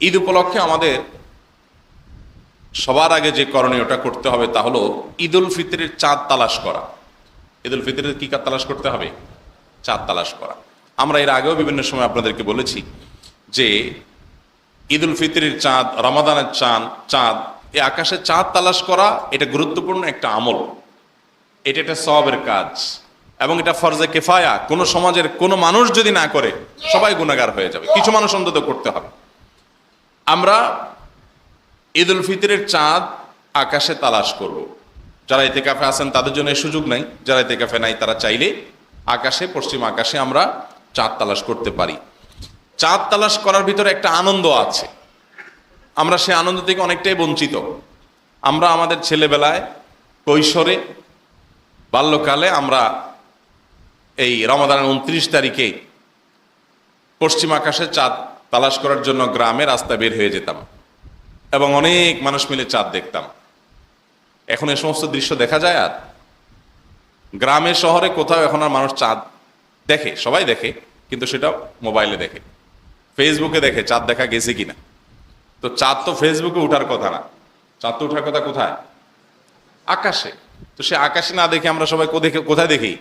ঈদ উপলক্ষে আমাদের সবার আগে যে করণীয়টা করতে হবে তা হলো ঈদ উল ফিতরের চাঁদ তালাশ করা। ঈদ উল ফিতরের কি কাজ তালাশ করতে হবে? চাঁদ তালাশ করা। আমরা এর আগেও বিভিন্ন সময় আপনাদেরকে বলেছি যে ঈদ উল ফিতরের চাঁদ, রমাদানের চাঁদ, এই আকাশে চাঁদ তালাশ করা এটা গুরুত্বপূর্ণ একটা আমল, এটা একটা সওয়াবের কাজ এবং এটা ফরজে কিফায়া। কোনো সমাজের কোনো মানুষ যদি না করে সবাই গুনাহগার হয়ে যাবে, কিছু মানুষ অন্তত করতে হবে। আমরা ঈদ উল ফিতরের চাঁদ আকাশে তালাশ করব। যারা ইতিকাফে আছেন তাদের জন্য এই সুযোগ নাই, যারা ইতিকাফে নাই তারা চাইলে আকাশে, পশ্চিম আকাশে আমরা চাঁদ তালাশ করতে পারি। চাঁদ তালাশ করার ভিতরে একটা আনন্দ আছে, আমরা সেই আনন্দ থেকে অনেকটাই বঞ্চিত। আমরা আমাদের ছেলেবেলায়, কৈশোরে, বাল্যকালে আমরা এই রমাদানের 29 তারিখে পশ্চিম আকাশে চাঁদ তালাশ করার জন্য গ্রামে রাস্তা বের হয়ে যেতাম এবং অনেক মানুষ মিলে চাঁদ দেখতাম। এখন এই সমস্ত দৃশ্য দেখা যায়? আর গ্রামে শহরে কোথাও এখন আর মানুষ চাঁদ দেখে? সবাই দেখে, কিন্তু সেটা মোবাইলে দেখে, ফেসবুকে দেখে চাঁদ দেখা গেছে কিনা। তো চাঁদ তো ফেসবুকে উঠার কথা না, চাঁদ তো উঠার কথা কোথায়? আকাশে। তো সে আকাশে না দেখে আমরা সবাই কোথায় দেখি?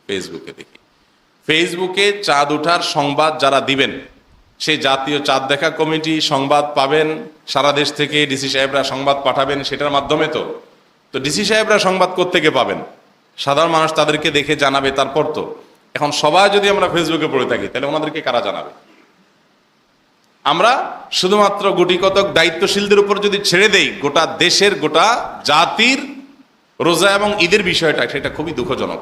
ফেসবুকে দেখি। ফেসবুকে চাঁদ উঠার সংবাদ যারা দিবেন, সেই জাতীয় চাঁদ দেখা কমিটি সংবাদ পাবেন সারা দেশ থেকে, ডিসি সাহেবরা সংবাদ পাঠাবেন সেটার মাধ্যমে। তো ডিসি সাহেবরা সংবাদ কোত্থেকে পাবেন? সাধারণ মানুষ তাদেরকে দেখে জানাবে। তারপর তো এখন সবাই যদি আমরা ফেসবুকে পড়ে থাকি তাহলে ওনাদেরকে কারা জানাবে? আমরা শুধুমাত্র গুটি কতক দায়িত্বশীলদের উপর যদি ছেড়ে দেই গোটা দেশের, গোটা জাতির রোজা এবং ঈদের বিষয়টা, সেটা খুবই দুঃখজনক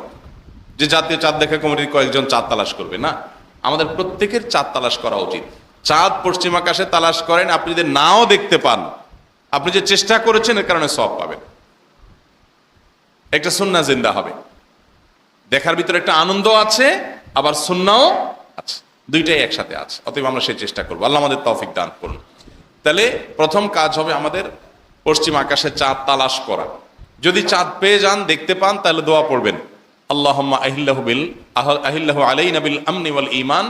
যে জাতীয় চাঁদ দেখা কমিটির কয়েকজন চাঁদ তালাশ করবে। না, আমাদের প্রত্যেকের চাঁদ তালাশ করা উচিত। চাঁদ পশ্চিম আকাশে তালাশ করেন, আপনি যদি নাও দেখতে পান, আপনি যে চেষ্টা করেছেন এর কারণে সওয়াব পাবেন, একটা সুন্নাহ জিন্দা হবে। দেখার ভিতরে একটা আনন্দ আছে, আবার সুন্নাহও আছে, দুইটাই একসাথে আছে। অতএব আমরা সেই চেষ্টা করবো। আল্লাহ আমাদের তৌফিক দান করুন। তাহলে প্রথম কাজ হবে আমাদের পশ্চিম আকাশে চাঁদ তালাশ করা। যদি চাঁদ পেয়ে যান, দেখতে পান, তাহলে দোয়া পড়বেন, আল্লাহুম্মা আহিল্লাহু আলাইনা বিল আমনি ওয়াল ঈমান,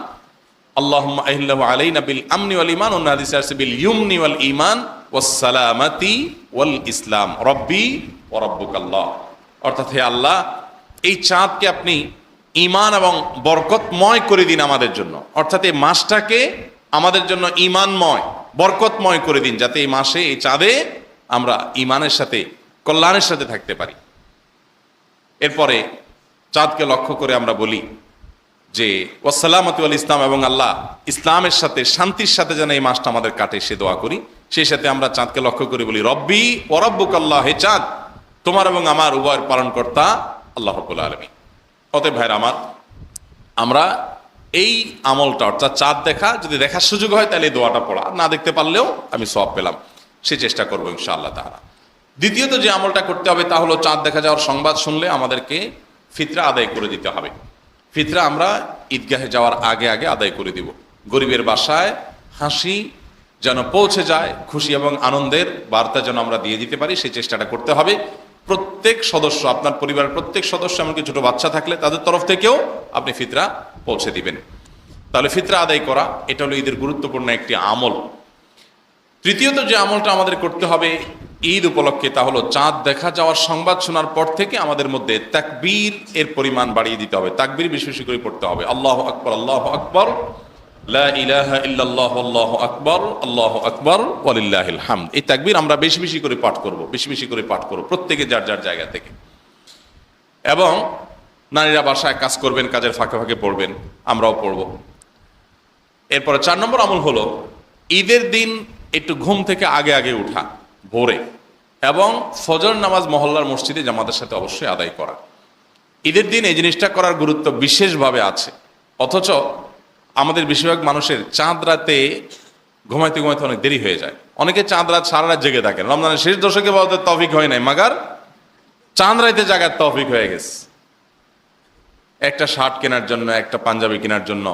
আল্লাহুম্মা আহিল্লাহু আলাইনা বিল আমনি ওয়াল ঈমান, অন্য হাদিসে আছে বিল ইয়ুমনি ওয়াল ঈমান ওয়াস সালামাতি ওয়াল ইসলাম রব্বি ওয়া রাব্বুকাল্লাহ। অর্থাৎ হে আল্লাহ, এই চাঁদকে আপনি ঈমান এবং বরকতময় করে দিন আমাদের জন্য। অর্থাৎ এই মাসটাকে আমাদের জন্য ঈমানময়, বরকতময় করে দিন, যাতে এই মাসে, এই চাঁদে আমরা ঈমানের সাথে, কল্যাণের সাথে থাকতে পারি। এরপরে চাঁদকে লক্ষ্য করে আমরা বলি যে ওয়াসসালামাতু ওয়াল ইসলাম, এবং আল্লাহ ইসলামের সাথে, শান্তির সাথে যেন এই মাসটা আমাদের কাটে, সে দোয়া করি। সেই সাথে আমরা চাঁদকে লক্ষ্য করে বলি রব্বি ওয়া রাব্বুকাল্লাহ, হে চাঁদ, তোমার এবং আমার উভয়ের পালনকর্তা আল্লাহ রাব্বুল আলামিন। অতএব ভাইরা আমার, আমরা এই আমলটা, অর্থাৎ চাঁদ দেখা, যদি দেখার সুযোগ হয় তাহলে এই দোয়াটা পড়া, না দেখতে পারলেও আমি সওয়াব পেলাম, সে চেষ্টা করবো ইনশাআল্লাহ তাআলা। দ্বিতীয়ত যে আমলটা করতে হবে তা হলো চাঁদ দেখা যাওয়ার সংবাদ শুনলে আমাদেরকে ফিতরা আদায় করে দিতে হবে। ফিতরা আমরা ঈদগাহে যাওয়ার আগে আগে আদায় করে দিব। গরিবের বাসায় হাসি যেন পৌঁছে যায়, খুশি এবং আনন্দের বার্তা যেন আমরা দিয়ে দিতে পারি, সেই চেষ্টাটা করতে হবে। প্রত্যেক সদস্য, আপনার পরিবারের প্রত্যেক সদস্য, এমনকি ছোট বাচ্চা থাকলে তাদের তরফ থেকেও আপনি ফিতরা পৌঁছে দিবেন। তাহলে ফিতরা আদায় করা, এটা হলো ঈদের গুরুত্বপূর্ণ একটি আমল। তৃতীয়ত যে আমলটা আমাদের করতে হবে ঈদ উপলক্ষে, তা হলো চাঁদ দেখা যাওয়ার সংবাদ শোনার পর থেকে আমাদের মধ্যে তাকবীর এর পরিমাণ বাড়িয়ে দিতে হবে। তাকবীর বেশি বেশি করে পড়তে হবে। আল্লাহু আকবার, আল্লাহু আকবার, লা ইলাহা ইল্লাল্লাহ, আল্লাহু আকবার, আল্লাহু আকবার, ওয়ালিল্লাহিল হামদ। এই তাকবীর আমরা বেশি বেশি করে পাঠ করব, বেশি বেশি করে পাঠ করব, প্রত্যেকে যার যার জায়গা থেকে। এবং নারীরা বাসায় কাজ করবেন, কাজের ফাঁকে ফাঁকে পড়বেন, আমরাও পড়ব। এরপরে 4 নম্বর আমল হলো ঈদের দিন একটু ঘুম থেকে আগে আগে উঠা, ভোরে, এবং ফজর নামাজ মহল্লার মসজিদে জামাতের সাথে অবশ্যই আদায় করা। ঈদের দিন এই জিনিসটা করার গুরুত্ব বিশেষভাবে আছে। অথচ আমাদের বেশিরভাগ মানুষের চাঁদ রাতে ঘুমাইতে ঘুমাইতে অনেক দেরি হয়ে যায়। অনেকে চাঁদ রাত সারা রাত জেগে থাকেন। রমজানের শেষ দশকে বলতে তৌফিক হয় নাই, মাগার চাঁদ রাতে জাগার তৌফিক হয়ে গেছে। একটা শার্ট কেনার জন্য, একটা পাঞ্জাবি কেনার জন্য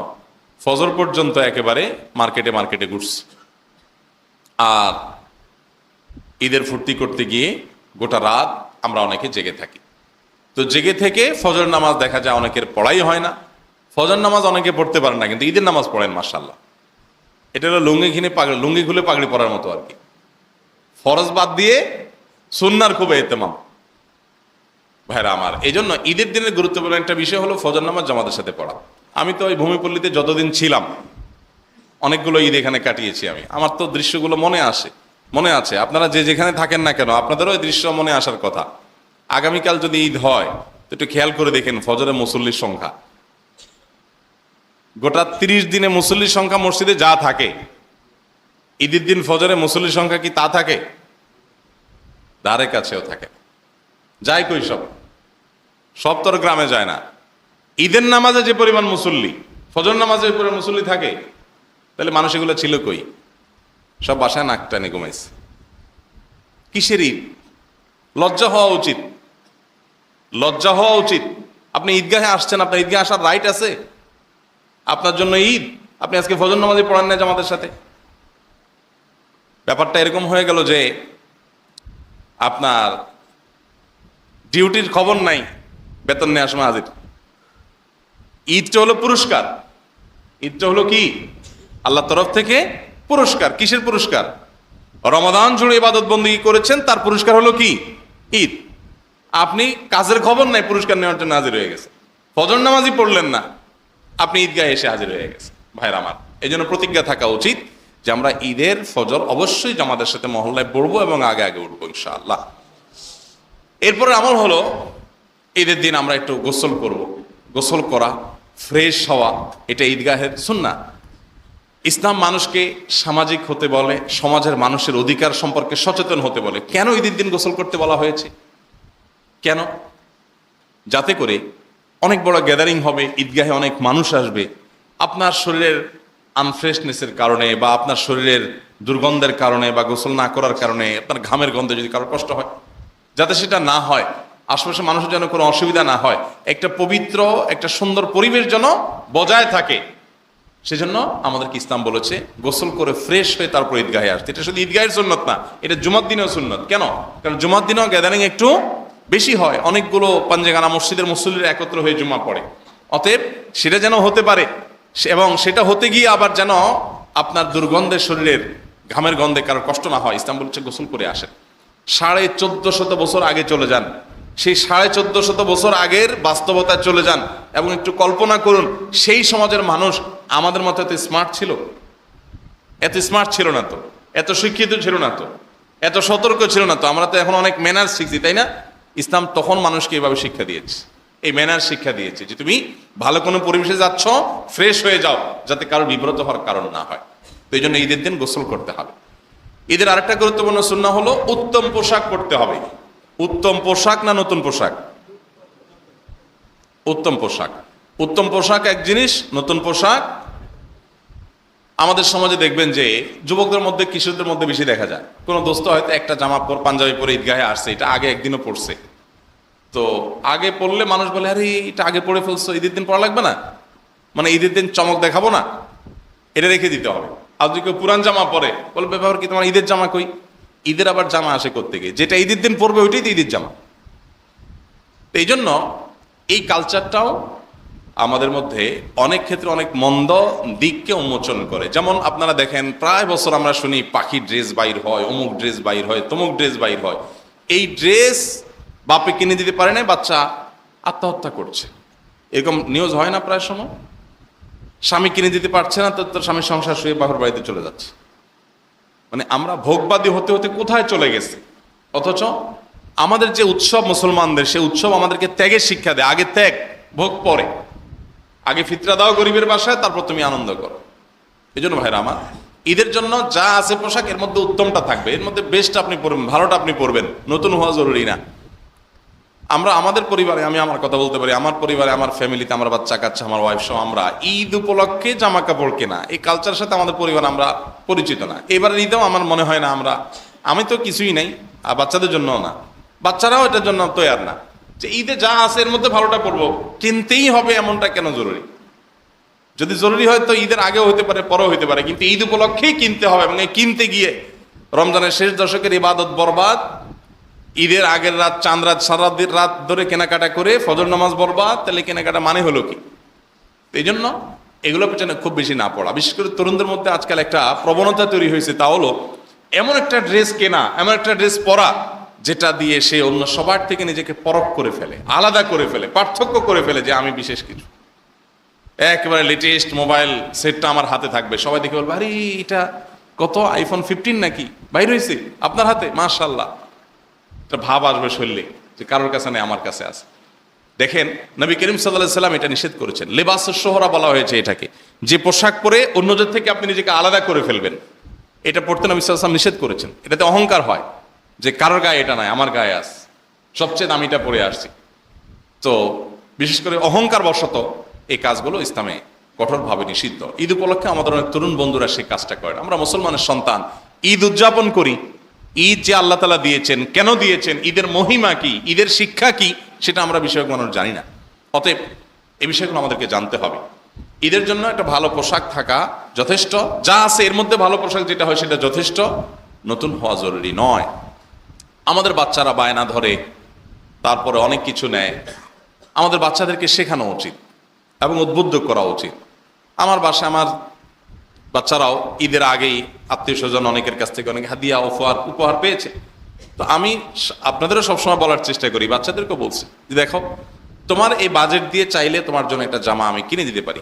ফজর পর্যন্ত একেবারে মার্কেটে মার্কেটে ঘুরছে। আর ঈদের ফুর্তি করতে গিয়ে গোটা রাত আমরা অনেকে জেগে থাকি। তো জেগে থেকে ফজর নামাজ দেখা যায় অনেকের পড়াই হয় না। ফজর নামাজ অনেকে পড়তে পারেন না, কিন্তু ঈদের নামাজ পড়েন মাশাআল্লাহ। এটা হলো লুঙ্গি খুলে পাগড়ি পরার মতো আর কি। ফরজ বাদ দিয়ে সুন্নার খুব এতেমাম ভাইরা আমার। এই জন্য ঈদের দিনের গুরুত্বপূর্ণ একটা বিষয় হলো ফজর নামাজ জামাতের সাথে পড়া। আমি তো ওই ভূমিপল্লীতে যতদিন ছিলাম অনেকগুলো ঈদ এখানে কাটিয়েছি আমি। আমার তো দৃশ্যগুলো মনে আছে। আপনারা যে যেখানে থাকেন না কেন আপনাদেরও ওই দৃশ্য মনে আসার কথা। আগামীকাল যদি ঈদ হয় তো একটু খেয়াল করে দেখেন ফজরে মুসল্লির সংখ্যা, গোটা 30 দিনে মুসল্লির সংখ্যা মসজিদে যা থাকে, ঈদের দিন ফজরে মুসল্লির সংখ্যা কি তা থাকে? ধারে কাছেও থাকে। যায় কই সব তোর গ্রামে যায় না। ঈদের নামাজে যে পরিমাণ মুসল্লি, ফজর নামাজে ওই পরিমাণ মুসল্লি থাকে, তাহলে মানুষ এগুলো ছিল কই? সব বাসায় নাক টানে ঘুমাইছে। কিসের ঈদ? লজ্জা হওয়া উচিত। আপনি ঈদগাহে আসছেন, আপনার ঈদগাহে আসার রাইট আছে। আপনার জন্য ঈদ, আপনি আজকে ফজর নামাজই পড়ান না জামাতের সাথে। ব্যাপারটা এরকম হয়ে গেল যে আপনার ডিউটির খবর নাই, বেতন নেওয়ার সময় হাজির। ঈদটা হলো পুরস্কার। ঈদটা হলো কি? আল্লাহর তরফ থেকে পুরস্কার। কিসের পুরস্কার? রমাদান জুড়ে ইবাদত বন্দেগী করেছেন, তার পুরস্কার হলো কি? ঈদ। আপনি কাজের খবর নাই, পুরস্কার নেওয়ার জন্য হাজির হয়ে গেছে। ফজর নামাজই পড়লেন না, আপনি ঈদগাহে এসে হাজির হয়ে গেছে। ভাইরা আমার, এই জন্য প্রতিজ্ঞা থাকা উচিত যে আমরা ঈদের ফজর অবশ্যই জামাতের সাথে মহল্লায় পড়বো এবং আগে আগে উঠবো ইনশাআল্লাহ। এরপরে আমল হলো ঈদের দিন আমরা একটু গোসল করব। গোসল করা, ফ্রেশ হওয়া, এটা ঈদগাহের সুন্নাহ। ইসলাম মানুষকে সামাজিক হতে বলে, সমাজের মানুষের অধিকার সম্পর্কে সচেতন হতে বলে। কেন ঈদের দিন গোসল করতে বলা হয়েছে? কেন? যাতে করে অনেক বড় গ্যাদারিং হবে, ঈদগাহে অনেক মানুষ আসবে। আপনার শরীরের আনফ্রেশনেসের কারণে বা আপনার শরীরের দুর্গন্ধের কারণে বা গোসল না করার কারণে আপনার ঘামের গন্ধে যদি কারো কষ্ট হয়, যাতে সেটা না হয়, আশেপাশে মানুষের যেন কোনো অসুবিধা না হয়, একটা পবিত্র একটা সুন্দর পরিবেশ যেন বজায় থাকে, সেজন্য আমাদেরকে ইসলাম বলেছে গোসল করে ফ্রেশ হয়ে তারপর ঈদগাহে আসতে। এটা শুধু ঈদগাহের সুন্নত না, এটা জুমার দিনেও সুন্নত। কেন? কারণ জুমার দিনেও গ্যাদারিং একটু বেশি হয়, অনেকগুলো পাঞ্জেগানা মসজিদের মুসল্লিরা একত্র হয়ে জুমা পড়ে। অতএব সেটা যেন হতে পারে, এবং সেটা হতে গিয়ে আবার যেন আপনার দুর্গন্ধের শরীরের ঘামের গন্ধে কারোর কষ্ট না হয়, ইসলাম বলছে গোসল করে আসেন। 1450 বছর আগে চলে যান, সেই 1450 বছর আগের বাস্তবতায় চলে যান এবং একটু কল্পনা করুন সেই সমাজের মানুষ আমাদের মতো এত স্মার্ট ছিল? এত স্মার্ট ছিল না তো, এত শিক্ষিত ছিল না তো, এত সতর্ক ছিল না তো। আমরা তো এখন অনেক ম্যানার্স শিখছি, তাই না? ইসলাম তখন মানুষকে এভাবে শিক্ষা দিয়েছে, এই ম্যানার্স শিক্ষা দিয়েছে যে তুমি ভালো কোনো পরিবেশে যাচ্ছ, ফ্রেশ হয়ে যাও, যাতে কারো বিব্রত হওয়ার কারণ না হয়। তো এই জন্য ঈদের দিন গোসল করতে হবে। ঈদের আরেকটা গুরুত্বপূর্ণ সুন্নাহ হলো উত্তম পোশাক পরতে হবে। উত্তম পোশাক না নতুন পোশাক? উত্তম পোশাক। উত্তম পোশাক এক জিনিস, নতুন পোশাক আমাদের সমাজে দেখবেন যে যুবকদের মধ্যে, কিশোরদের মধ্যে বেশি দেখা যায়। কোনো দোস্ত হয়তো একটা জামা পাঞ্জাবি পরে ঈদগাহে আসছে, এটা আগে একদিনও পড়ছে, তো আগে পড়লে মানুষ বলে আরে এটা আগে পড়ে ফেলছো, ঈদের দিন পড়া লাগবে না, মানে ঈদের দিন চমক দেখাবো না, এটা রেখে দিতে হবে। আর যদি কেউ পুরান জামা পরে বলবে ব্যাপার কি, তোমার ঈদের জামা কই? ঈদের আবার জামা আসে কোত্থেকে? যেটা ঈদের দিন পরবে ওইটাই তো ঈদের জামা। তো এই জন্য এই কালচারটাও আমাদের মধ্যে অনেক ক্ষেত্রে অনেক মন্দ দিককে উন্মোচন করে। যেমন আপনারা দেখেন প্রায় বছর আমরা শুনি পাখির ড্রেস বাইর হয়, অমুক ড্রেস বাইর হয়, তমুক ড্রেস বাইর হয়। এই ড্রেস বাপে কিনে দিতে পারে না, বাচ্চা আত্মহত্যা করছে, এরকম নিউজ হয় না প্রায় সময়? স্বামী কিনে দিতে পারছে না, তো তোর স্বামীর সংসার শুয়ে বাপের বাড়িতে চলে যাচ্ছে। মানে আমরা ভোগবাদী হতে হতে কোথায় চলে গেছে। অথচ আমাদের যে উৎসব মুসলমানদের, সে উৎসব আমাদেরকে ত্যাগের শিক্ষা দেয়। আগে ত্যাগ, ভোগ পরে। আগে ফিতরা দাও গরিবের বাসায়, তারপর তুমি আনন্দ করো। এই জন্য ভাইরা আমার, ঈদের জন্য যা আছে পোশাক, এর মধ্যে উত্তমটা থাকবে, এর মধ্যে বেস্ট আপনি পরবেন, ভালোটা আপনি পরবেন, নতুন হওয়া জরুরি না। আমরা আমাদের পরিবারে, আমি আমার কথা বলতে পারি, আমার পরিবারে, আমার ফ্যামিলিতে, আমার বাচ্চা কাচ্চা, আমার ওয়াইফ সহ আমরা ঈদ উপলক্ষে জামা কাপড় কেনা, এই কালচারের সাথে আমাদের পরিবার আমরা পরিচিত না। এবারের ঈদেও আমার মনে হয় না আমি তো কিছুই নাই, আর বাচ্চাদের জন্যও না, বাচ্চারাও এটার জন্য তৈয়ার না যে ঈদে যা আছে এর মধ্যে ভালোটা পরবো, কিনতেই হবে এমনটা কেন জরুরি? যদি জরুরি হয় তো ঈদের আগেও হতে পারে, পরেও হতে পারে, কিন্তু ঈদ উপলক্ষেই কিনতে হবে। এবং এই কিনতে গিয়ে রমজানের শেষ দশকের ইবাদত বরবাদ, ঈদের আগের রাত, চাঁদ রাত, সারা রাত ধরে কেনাকাটা করে ফজর নামাজ বরবাদ, তাহলে কেনাকাটা মানে হলো কি? এই জন্য এগুলোর পেছনে খুব বেশি না পড়া। বিশেষ করে তরুণদের মধ্যে আজকাল একটা প্রবণতা তৈরি হয়েছে, তা হলো এমন একটা ড্রেস কেনা, এমন একটা ড্রেস পরা যেটা দিয়ে সে অন্য সবার থেকে নিজেকে পরখ করে ফেলে, আলাদা করে ফেলে, পার্থক্য করে ফেলে যে আমি বিশেষ কিছু। একেবারে লেটেস্ট মোবাইল সেটটা আমার হাতে থাকবে, সবাই দেখে বলবে আরে এটা কত, আইফোন 15 নাকি বাইর হয়েছে আপনার হাতে, মাশাআল্লাহ। একটা ভাব আসবে শরীরে যে কারোর কাছে নেই, আমার কাছে আছে। দেখেন নবী করিম সাল্লাল্লাহু আলাইহি সাল্লাম এটা নিষেধ করেছেন। লেবাসুস শোহরা বলা হয়েছে এটাকে, যে পোশাক পরে অন্যদের থেকে আপনি নিজেকে আলাদা করে ফেলবেন, এটা পড়তে নবী সাল্লাল্লাহু আলাইহি সাল্লাম নিষেধ করেছেন। এটাতে অহংকার হয় যে কারোর গায়ে এটা নাই, আমার গায়ে আছে, সবচেয়ে দামিটা পরে আসছি। তো বিশেষ করে অহংকার বশত এই কাজগুলো ইসলামে কঠোরভাবে নিষিদ্ধ। ঈদ উপলক্ষে আমাদের অনেক তরুণ বন্ধুরা সেই কাজটা করেন। আমরা মুসলমানের সন্তান, ঈদ উদযাপন করি। ঈদ যে আল্লাহ তাআলা দিয়েছেন, কেন দিয়েছেন, ঈদের মহিমা কি, ঈদের শিক্ষা কি, সেটা আমরা বিষয়ক মানুষ জানি না। অতএব এই বিষয়গুলো আমাদেরকে জানতে হবে। ঈদের জন্য একটা ভালো পোশাক থাকা যথেষ্ট, যা আছে এর মধ্যে ভালো পোশাক যেটা হয় সেটা যথেষ্ট, নতুন হওয়া জরুরি নয়। আমাদের বাচ্চারা বায়না ধরে, তারপরে অনেক কিছু নেয়। আমাদের বাচ্চাদেরকে শেখানো উচিত এবং উদ্বুদ্ধ করা উচিত। আমার বাসায় আমার বাচ্চারাও ঈদের আগেই আত্মীয় স্বজন অনেকের কাছ থেকে অনেক হাদিয়া উপহার পেয়েছে। তো আমি আপনাদেরও সবসময় বলার চেষ্টা করি, বাচ্চাদেরকে বলছি যে দেখো, তোমার এই বাজেট দিয়ে চাইলে তোমার জন্য একটা জামা আমি কিনে দিতে পারি,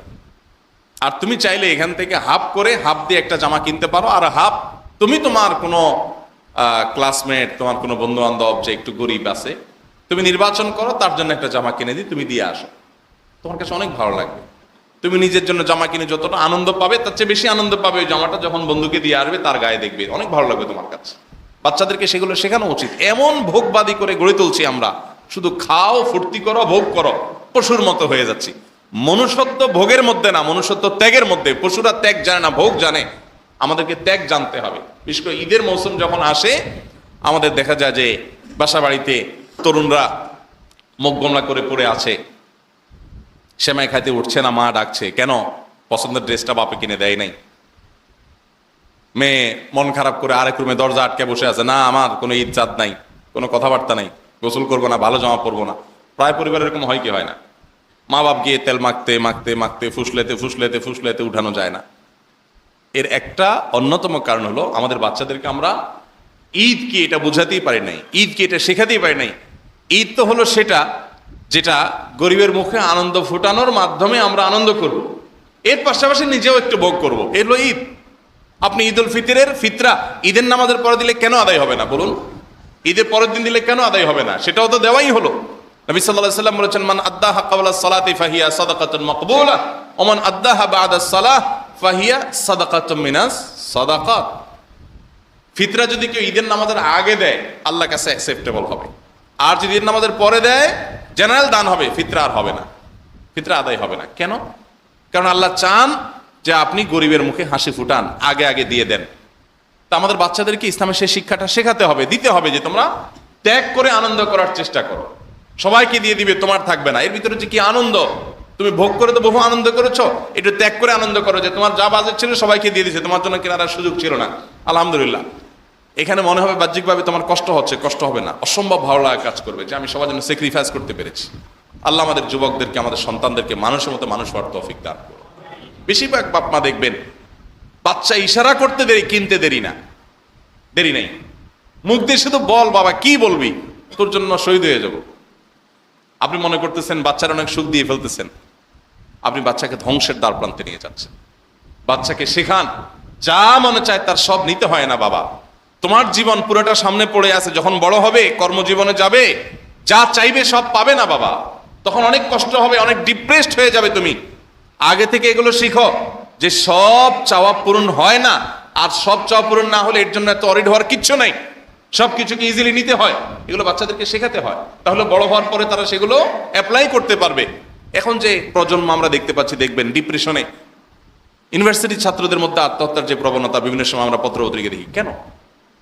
আর তুমি চাইলে এখান থেকে হাফ করে, হাফ দিয়ে একটা জামা কিনতে পারো, আর হাফ তুমি তোমার কোনো ক্লাসমেট, তোমার কোনো বন্ধু বান্ধব যে একটু গরিব আছে, তুমি নির্বাচন করো, তার জন্য একটা জামা কিনে দিই, তুমি দিয়ে আসো। তোমার কাছে অনেক ভালো লাগবে। তুমি নিজের জন্য জামা কিনে যতটা আনন্দ পাবে, তার চেয়ে বেশি আনন্দ পাবে ওই জামাটা যখন বন্ধুকে দিয়ে আসবে, তার গায়ে দেখবে, অনেক ভালো লাগবে তোমার কাছে। বাচ্চাদেরকে সেগুলো শেখানো উচিত। এমন ভোগবাদী করে গড়ে তুলছি আমরা, শুধু খাও, ফুর্তি করো, ভোগ করো, পশুর মতো হয়ে যাচ্ছি। মনুষ্যত্ব ভোগের মধ্যে না, মনুষ্যত্ব ত্যাগের মধ্যে। পশুরা ত্যাগ জানে না, ভোগ জানে। আমাদেরকে ত্যাগ জানতে হবে। বিশেষ করে ঈদের মৌসুম যখন আসে, আমাদের দেখা যায় যে বাসা বাড়িতে তরুণরা মুখ গোমড়া করে পড়ে আছে, সেমাই খাইতে উঠছে না, মা ডাকছে, কেন? পছন্দের ড্রেসটা বাপে কিনে দেয় নাই। মেয়ে মন খারাপ করে আরেক রুমে দরজা আটকে বসে আছে, না আমার কোনো ঈদ চাঁদ নাই, কোনো কথাবার্তা নাই, গোসল করবো না, ভালো জামা পরবো না। প্রায় পরিবার এরকম হয় কি হয় না? মা বাপ গিয়ে তেল মাখতে মাখতে মাখতে ফুসলেতে ফুসলেতে ফুসলেতে উঠানো যায় না। এর একটা অন্যতম কারণ হলো আমাদের বাচ্চাদেরকে আমরা ঈদ কি এটা বোঝাতেই পারি নাই, ঈদ কি এটা শেখাতেই পারি নাই। ঈদ তো হলো সেটা যেটা গরিবের মুখে আনন্দ ফুটানোর মাধ্যমে আমরা আনন্দ করব, এর পাশাপাশি নিজেও একটু ভোগ করব, এর হলো ঈদ। আপনি ঈদ উল ফিতরের ফিতরা ঈদের নামাজের পরে দিলে কেন আদায় হবে না বলুন? ঈদের পরের দিন দিলে কেন আদায় হবে না? সেটাও তো দেওয়াই হলো। নবী সাল্লাল্লাহু আলাইহি ওয়াসাল্লাম বলেছেন, মান আদ্দাহা ক্বাবলা সালাতি ফাহিয়া সাদাকাতুন মাকবুলা ওয়া মান আদ্দাহা বা'দা সালাহ ফাহিয়া সাদাকাতুম মিনাস সাদাকাত। ফিতরা যদি কেউ ঈদের নামাজের আগে দেয়, আল্লাহর কাছে অ্যাকসেপ্টেবল হবে। আর যদি ঈদের নামাজের পরে দেয়, জেনারেল দান হবে, ফিতরা আর হবে না, ফিতরা আদায় হবে না। কেন? কারণ আল্লাহ চান যে আপনি গরিবের মুখে হাসি ফুটান, আগে আগে দিয়ে দেন। তা আমাদের বাচ্চাদেরকে ইসলামের সেই শিক্ষাটা শেখাতে হবে, দিতে হবে, যে তোমরা ত্যাগ করে আনন্দ করার চেষ্টা করো। সবাইকে দিয়ে দিবে, তোমার থাকবে না। এর ভিতরে যে কি আনন্দ, তুমি ভোগ করে তো বহু আনন্দ করেছো, একটু ত্যাগ করে আনন্দ করো, যে তোমার যা বাজেট ছিল সবাইকে দিয়ে দিয়েছে, তোমার জন্য কেনার সুযোগ ছিল না, আলহামদুলিল্লাহ। এখানে মনে হবে বাহ্যিকভাবে তোমার কষ্ট হচ্ছে, কষ্ট হবে না, অসম্ভব ভালো লাগা কাজ করবে যে আমি সবার জন্য স্যাক্রিফাইস করতে পেরেছি। আল্লাহ আমাদের যুবকদেরকে, আমাদের সন্তানদেরকে মানুষের মতো মানুষ হওয়ার তৌফিক দান করুন। বেশিরভাগ বাপ মা দেখবেন বাচ্চা ইশারা করতে দেরি, কিনতে দেরি না, দেরি নেই, মুখ দিয়ে শুধু বল বাবা, কি বলবি, তোর জন্য শহীদ হয়ে যাব। আপনি মনে করতেছেন বাচ্চার অনেক সুখ দিয়ে ফেলতেছেন, আপনি বাচ্চাকে ধ্বংসের দ্বার প্রান্তে নিয়ে যাচ্ছেন। বাচ্চাকে শেখান, যা মনে চায় তার সব নিতে হয় না বাবা। তোমার জীবন পুরোটা সামনে পড়ে আছে, যখন বড় হবে, কর্মজীবনে যাবে, যা চাইবে সব পাবে না বাবা, তখন অনেক কষ্ট হবে, অনেক ডিপ্রেসড হয়ে যাবে। তুমি আগে থেকে এগুলো শিখো যে সব চাওয়া পূরণ হয় না, আর সব চাওয়া পূরণ না হলে এর জন্য এত অরিড হওয়ার কিচ্ছু নাই, সবকিছুকে ইজিলি নিতে হয়। এগুলো বাচ্চাদেরকে শেখাতে হয়, তাহলে বড় হওয়ার পরে তারা সেগুলো অ্যাপ্লাই করতে পারবে। এখন যে প্রজন্ম আমরা দেখতে পাচ্ছি, দেখবেন ডিপ্রেশনে, ইউনিভার্সিটির ছাত্রদের মধ্যে আত্মহত্যার যে প্রবণতা বিভিন্ন সময় আমরা পত্র-পত্রিকা দেখি, কেন?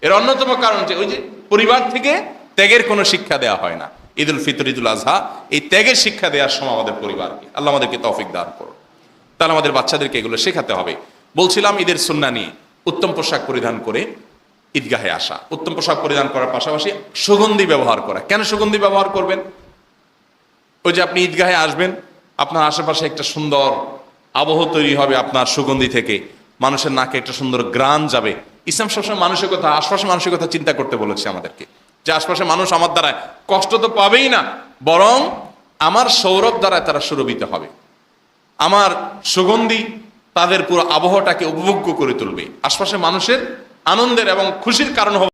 এর অন্যতম কারণ যে ওই যে পরিবার থেকে ত্যাগের কোনো শিক্ষা দেওয়া হয় না। ঈদ উল ফিতর, ঈদ উল আজহা, এই ত্যাগের শিক্ষা দেওয়ার সময় আমাদের পরিবারকে, আল্লাহ আমাদেরকে তৌফিক দান করুন। তাহলে আমাদের বাচ্চাদেরকে এগুলো শেখাতে হবে। বলছিলাম ঈদের সুন্নাহ নিয়ে, উত্তম পোশাক পরিধান করে ঈদগাহে আসা, উত্তম পোশাক পরিধান করার পাশাপাশি সুগন্ধি ব্যবহার করা। কেন সুগন্ধি ব্যবহার করবেন? ওই যে আপনি ঈদগাহে আসবেন, আপনার আশেপাশে একটা সুন্দর আবহ তৈরি হবে আপনার সুগন্ধি থেকে, মানুষের নাকে একটা সুন্দর গ্রান যাবে। ইসলাম সবসময় মানুষের কথা, আশপাশের মানুষের কথা চিন্তা করতে বলেছে আমাদেরকে, যে আশপাশে মানুষ আমার দ্বারা কষ্ট তো পাবেই না, বরং আমার সৌরভ দ্বারা তারা সুরভিত হবে, আমার সুগন্ধি তাদের পুরো আবহাওয়াটাকে উপভোগ্য করে তুলবে, আশপাশের মানুষের আনন্দের এবং খুশির কারণ হবে।